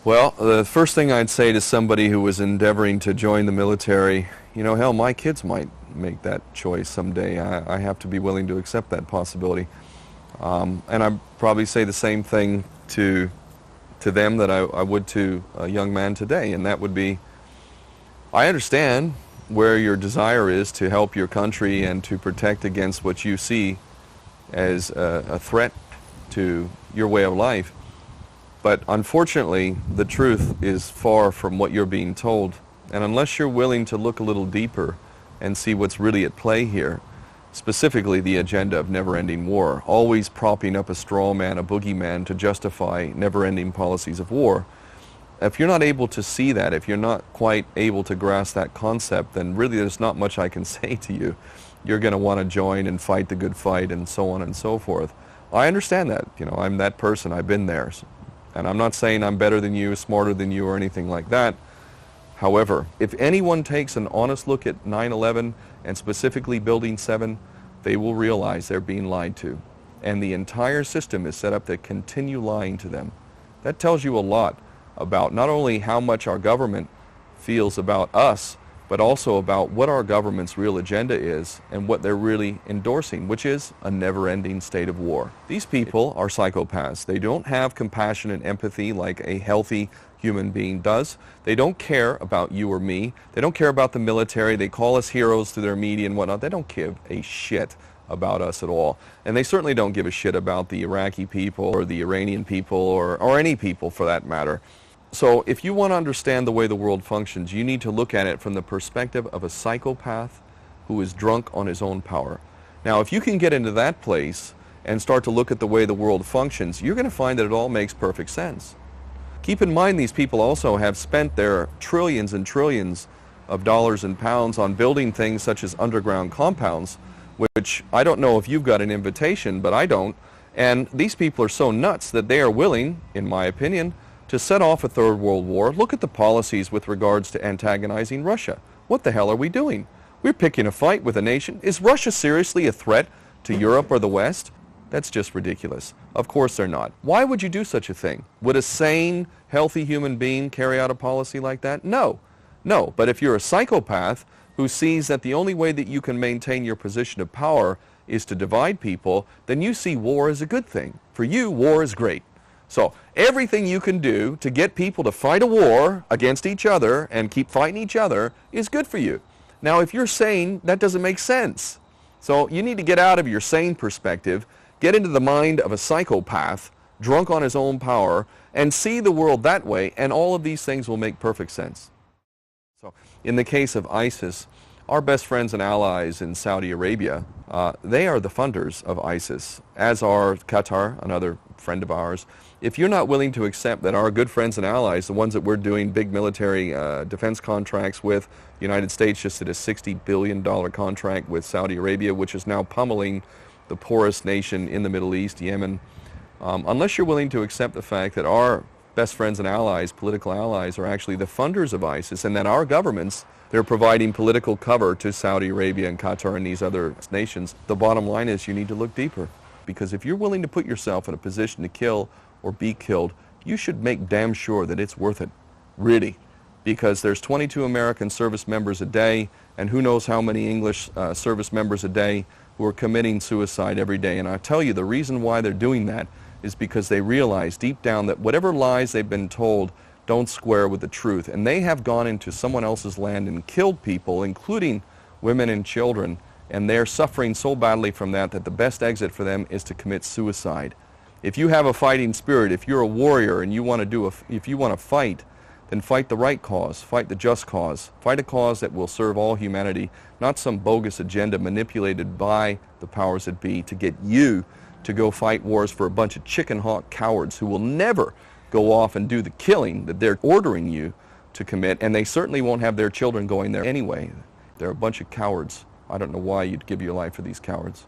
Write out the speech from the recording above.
Well, the first thing I'd say to somebody who was endeavoring to join the military, hell, my kids might make that choice someday. I have to be willing to accept that possibility. And I'd probably say the same thing to them that I would to a young man today, and that would be, I understand where your desire is to help your country and to protect against what you see as a threat to your way of life. But unfortunately, the truth is far from what you're being told. And unless you're willing to look a little deeper and see what's really at play here, specifically the agenda of never-ending war, always propping up a straw man, a boogeyman, to justify never-ending policies of war, if you're not able to see that, if you're not quite able to grasp that concept, then really there's not much I can say to you. You're going to want to join and fight the good fight and so on and so forth. I understand that. I'm that person. I've been there. And I'm not saying I'm better than you, smarter than you, or anything like that. However, if anyone takes an honest look at 9/11 and specifically Building 7, they will realize they're being lied to. And the entire system is set up to continue lying to them. That tells you a lot about not only how much our government feels about us, but also about what our government's real agenda is and what they're really endorsing, which is a never-ending state of war. These people are psychopaths. They don't have compassion and empathy like a healthy human being does. They don't care about you or me. They don't care about the military. They call us heroes to their media and whatnot. They don't give a shit about us at all. And they certainly don't give a shit about the Iraqi people or the Iranian people or any people for that matter. So if you want to understand the way the world functions, you need to look at it from the perspective of a psychopath who is drunk on his own power. Now, if you can get into that place and start to look at the way the world functions, you're going to find that it all makes perfect sense. Keep in mind, these people also have spent their trillions and trillions of dollars and pounds on building things such as underground compounds, which I don't know if you've got an invitation, but I don't. And these people are so nuts that they are willing, in my opinion, to set off a third world war. Look at the policies with regards to antagonizing Russia. What the hell are we doing? We're picking a fight with a nation. Is Russia seriously a threat to Europe or the West? That's just ridiculous. Of course they're not. Why would you do such a thing? Would a sane, healthy human being carry out a policy like that? No. No. But if you're a psychopath who sees that the only way that you can maintain your position of power is to divide people, then you see war as a good thing. For you, war is great. So everything you can do to get people to fight a war against each other and keep fighting each other is good for you. Now, if you're sane, that doesn't make sense. So you need to get out of your sane perspective, get into the mind of a psychopath, drunk on his own power, and see the world that way, and all of these things will make perfect sense. So in the case of ISIS, our best friends and allies in Saudi Arabia, they are the funders of ISIS, as are Qatar, another friend of ours. If you're not willing to accept that our good friends and allies, the ones that we're doing big military defense contracts with, the United States just did a $60 billion contract with Saudi Arabia, which is now pummeling the poorest nation in the Middle East, Yemen. Unless you're willing to accept the fact that our best friends and allies, political allies, are actually the funders of ISIS, and that our governments, they're providing political cover to Saudi Arabia and Qatar and these other nations, the bottom line is you need to look deeper. Because if you're willing to put yourself in a position to kill or be killed, you should make damn sure that it's worth it, really. Because there's 22 American service members a day, and who knows how many English service members a day who are committing suicide every day. And I tell you, the reason why they're doing that is because they realize deep down that whatever lies they've been told don't square with the truth. And they have gone into someone else's land and killed people, including women and children, and they're suffering so badly from that that the best exit for them is to commit suicide. If you have a fighting spirit, if you're a warrior and you want to if you want to fight, then fight the right cause, fight the just cause, fight a cause that will serve all humanity, not some bogus agenda manipulated by the powers that be to get you to go fight wars for a bunch of chicken hawk cowards who will never go off and do the killing that they're ordering you to commit, and they certainly won't have their children going there anyway. They're a bunch of cowards. I don't know why you'd give your life for these cowards.